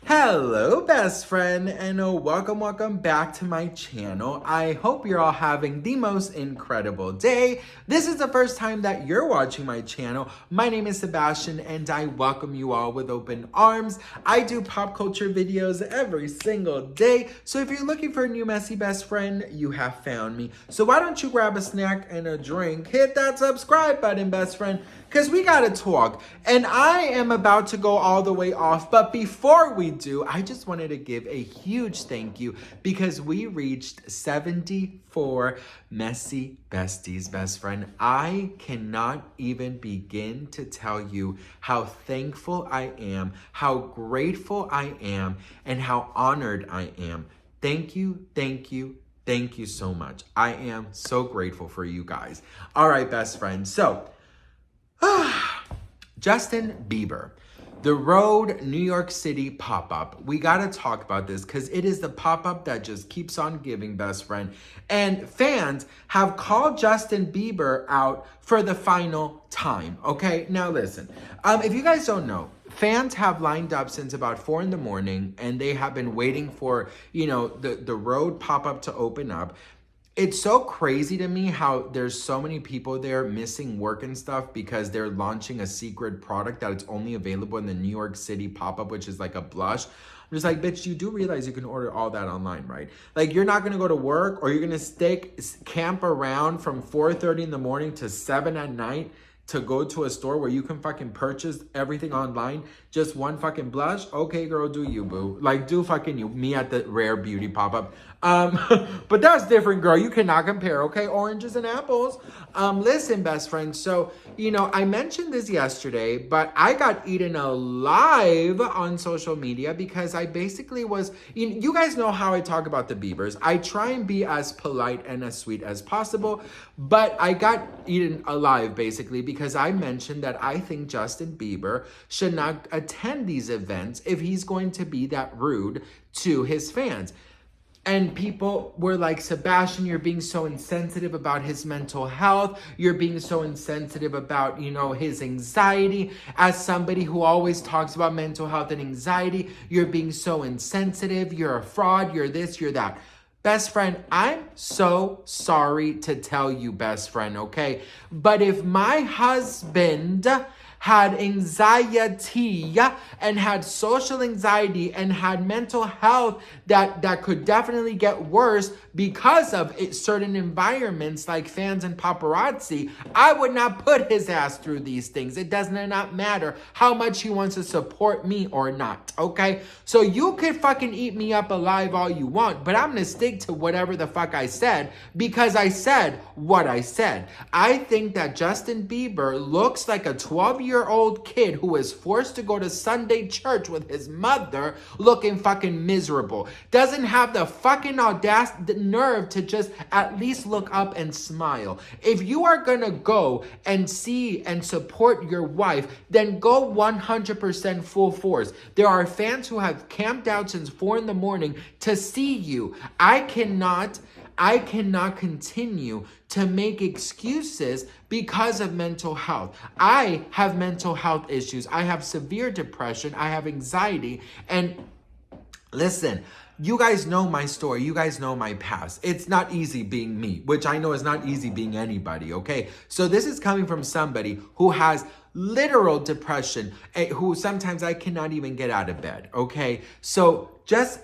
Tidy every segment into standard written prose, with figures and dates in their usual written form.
Hello, best friend, and welcome back to my channel. I hope you're all having the most incredible day. This is the first time that you're watching my channel. My name is Sebastian, and I welcome you all with open arms. I do pop culture videos every single day, so if you're looking for a new messy best friend, you have found me. So why don't you grab a snack and a drink, hit that subscribe button, best friend, because we gotta talk. And I am about to go all the way off, but before we do, I just wanted to give a huge thank you because we reached 74 messy besties, best friend. I cannot even begin to tell you how thankful I am, how grateful I am, and how honored I am. Thank you, thank you, thank you so much. I am so grateful for you guys. All right, best friend. So, Justin Bieber, the Rhode, New York City pop-up. We gotta talk about this because it is the pop-up that just keeps on giving, best friend. And fans have called Justin Bieber out for the final time, okay? Now listen, if you guys don't know, fans have lined up since about 4 in the morning and they have been waiting for, the Rhode pop-up to open up. It's so crazy to me how there's so many people there missing work and stuff because they're launching a secret product that it's only available in the New York City pop-up, which is like a blush. I'm just like, bitch, you do realize you can order all that online, right? Like, you're not gonna go to work or you're gonna camp around from 4:30 in the morning to 7 at night to go to a store where you can fucking purchase everything online, just one fucking blush. Okay, girl, do you, boo. Like, do fucking you. Me at the Rare Beauty pop-up. But that's different, girl. You cannot compare, okay? Oranges and apples. Listen, best friend. So, I mentioned this yesterday, but I got eaten alive on social media because I basically was, you guys know how I talk about the Biebers. I try and be as polite and as sweet as possible, but I got eaten alive basically because I mentioned that I think Justin Bieber should not attend these events if he's going to be that rude to his fans. And people were like, Sebastian, you're being so insensitive about his mental health. You're being so insensitive about, his anxiety. As somebody who always talks about mental health and anxiety, you're being so insensitive. You're a fraud. You're this, you're that. Best friend, I'm so sorry to tell you, best friend, okay? But if my husband had anxiety and had social anxiety and had mental health that could definitely get worse because of certain environments like fans and paparazzi, I would not put his ass through these things. It does not matter how much he wants to support me or not, okay? So you could fucking eat me up alive all you want, but I'm gonna stick to whatever the fuck I said because I said what I said. I think that Justin Bieber looks like a 12-year-old kid who is forced to go to Sunday church with his mother looking fucking miserable. Doesn't have the fucking audacity, the nerve to just at least look up and smile. If you are gonna go and see and support your wife, then go 100% full force. There are fans who have camped out since 4 in the morning to see you. I cannot continue to make excuses because of mental health. I have mental health issues. I have severe depression. I have anxiety. And listen, you guys know my story. You guys know my past. It's not easy being me, which I know is not easy being anybody, okay? So this is coming from somebody who has literal depression, who sometimes I cannot even get out of bed, okay? So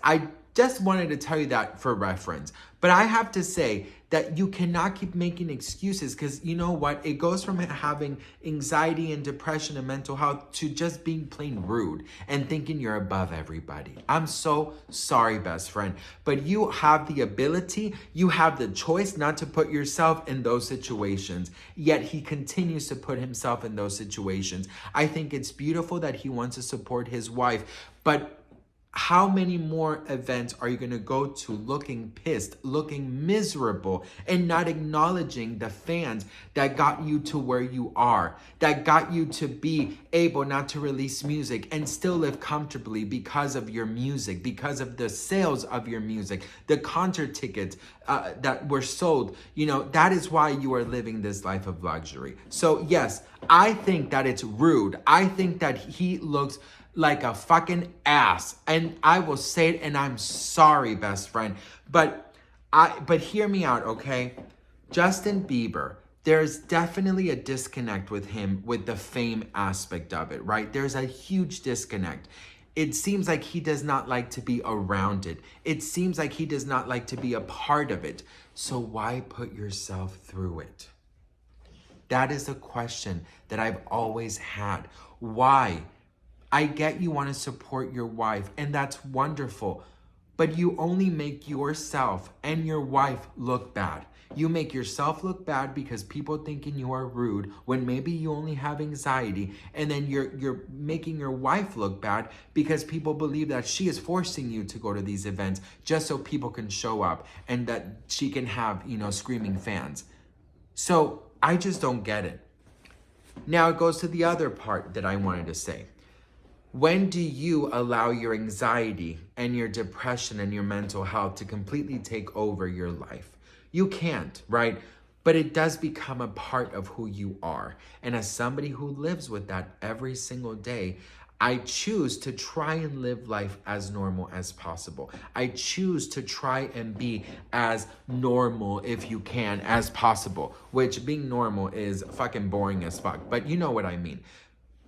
I just wanted to tell you that for reference. But I have to say that you cannot keep making excuses because you know what? It goes from having anxiety and depression and mental health to just being plain rude and thinking you're above everybody. I'm so sorry, best friend. But you have the ability, you have the choice not to put yourself in those situations. Yet he continues to put himself in those situations. I think it's beautiful that he wants to support his wife, but how many more events are you going to go to looking pissed, looking miserable, and not acknowledging the fans that got you to where you are, that got you to be able not to release music and still live comfortably because of your music, because of the sales of your music, the concert tickets that were sold. That is why you are living this life of luxury. So yes, I think that it's rude. I think that he looks like a fucking ass. And I will say it, and I'm sorry, best friend. But hear me out, okay? Justin Bieber, there's definitely a disconnect with him with the fame aspect of it, right? There's a huge disconnect. It seems like he does not like to be around it. It seems like he does not like to be a part of it. So why put yourself through it? That is a question that I've always had. Why? I get you want to support your wife, and that's wonderful. But you only make yourself and your wife look bad. You make yourself look bad because people thinking you are rude when maybe you only have anxiety, and then you're making your wife look bad because people believe that she is forcing you to go to these events just so people can show up and that she can have, screaming fans. So I just don't get it. Now it goes to the other part that I wanted to say. When do you allow your anxiety and your depression and your mental health to completely take over your life? You can't, right? But it does become a part of who you are. And as somebody who lives with that every single day, I choose to try and live life as normal as possible. I choose to try and be as normal, if you can, as possible, which being normal is fucking boring as fuck, but you know what I mean.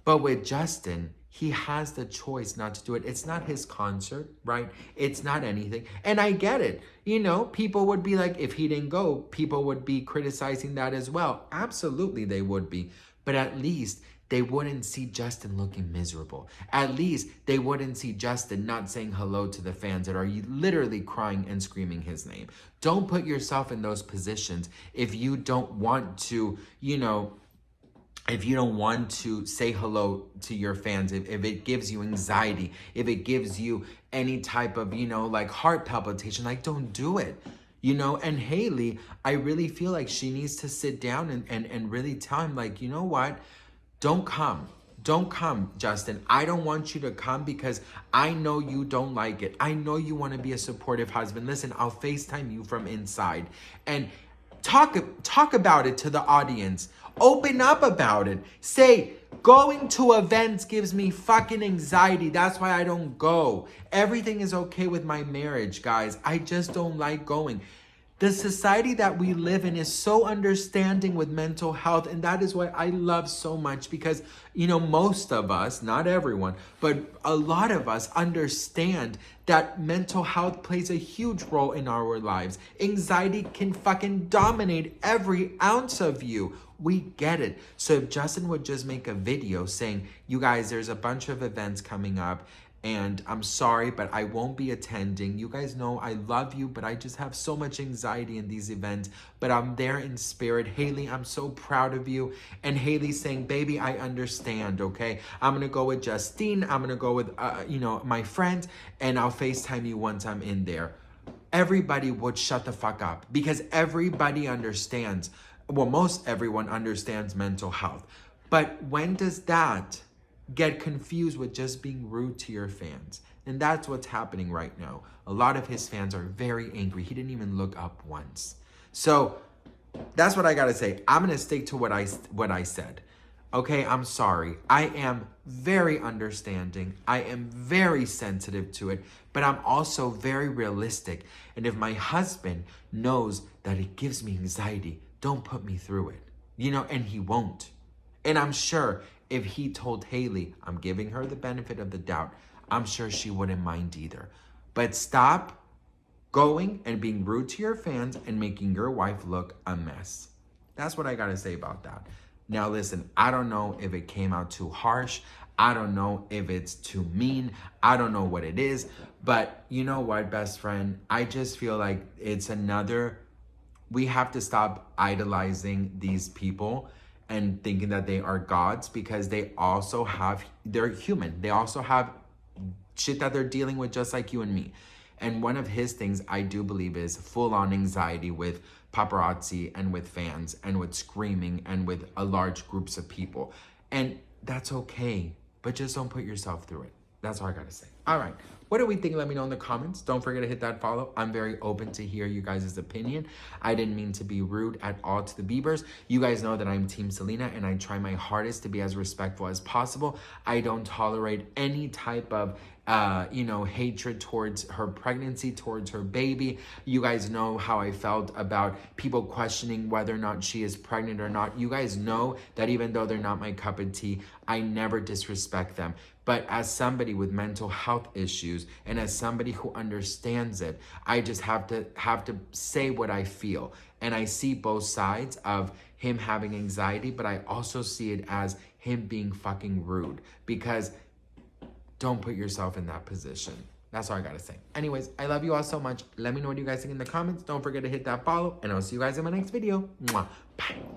But with Justin, he has the choice not to do it. It's not his concert, right? It's not anything. And I get it. People would be like, if he didn't go, people would be criticizing that as well. Absolutely, they would be. But at least they wouldn't see Justin looking miserable. At least they wouldn't see Justin not saying hello to the fans that are literally crying and screaming his name. Don't put yourself in those positions if you don't want to, if you don't want to say hello to your fans, if it gives you anxiety, if it gives you any type of, like heart palpitation, like don't do it. And Hailey, I really feel like she needs to sit down and really tell him, like, you know what? Don't come. Don't come, Justin. I don't want you to come because I know you don't like it. I know you want to be a supportive husband. Listen, I'll FaceTime you from inside and talk about it to the audience. Open up about it. Say, going to events gives me fucking anxiety. That's why I don't go. Everything is okay with my marriage, guys. I just don't like going. The society that we live in is so understanding with mental health, and that is what I love so much because, most of us, not everyone, but a lot of us understand that mental health plays a huge role in our lives. Anxiety can fucking dominate every ounce of you. We get it. So if Justin would just make a video saying, you guys, there's a bunch of events coming up, and I'm sorry, but I won't be attending. You guys know I love you, but I just have so much anxiety in these events. But I'm there in spirit. Hailey, I'm so proud of you. And Hailey saying, baby, I understand, okay? I'm going to go with Justine. I'm going to go with, my friends. And I'll FaceTime you once I'm in there. Everybody would shut the fuck up because everybody understands. Well, most everyone understands mental health. But when does that get confused with just being rude to your fans? And that's what's happening right now. A lot of his fans are very angry. He didn't even look up once. So that's what I gotta say. I'm gonna stick to what I said. Okay, I'm sorry. I am very understanding. I am very sensitive to it, but I'm also very realistic. And if my husband knows that it gives me anxiety, don't put me through it. And he won't. And I'm sure if he told Hailey, I'm giving her the benefit of the doubt, I'm sure she wouldn't mind either. But stop going and being rude to your fans and making your wife look a mess. That's what I gotta say about that. Now listen, I don't know if it came out too harsh. I don't know if it's too mean. I don't know what it is. But you know what, best friend? I just feel like it's we have to stop idolizing these people and thinking that they are gods because they're human. They also have shit that they're dealing with just like you and me. And one of his things I do believe is full-on anxiety with paparazzi and with fans and with screaming and with large groups of people. And that's okay, but just don't put yourself through it. That's all I gotta say. All right. What do we think? Let me know in the comments. Don't forget to hit that follow. I'm very open to hear you guys' opinion. I didn't mean to be rude at all to the Biebers. You guys know that I'm Team Selena and I try my hardest to be as respectful as possible. I don't tolerate any type of hatred towards her pregnancy, towards her baby. You guys know how I felt about people questioning whether or not she is pregnant or not. You guys know that even though they're not my cup of tea, I never disrespect them. But as somebody with mental health issues and as somebody who understands it, I just have to say what I feel. And I see both sides of him having anxiety, but I also see it as him being fucking rude, because don't put yourself in that position. That's all I gotta say. Anyways, I love you all so much. Let me know what you guys think in the comments. Don't forget to hit that follow, and I'll see you guys in my next video. Mwah. Bye.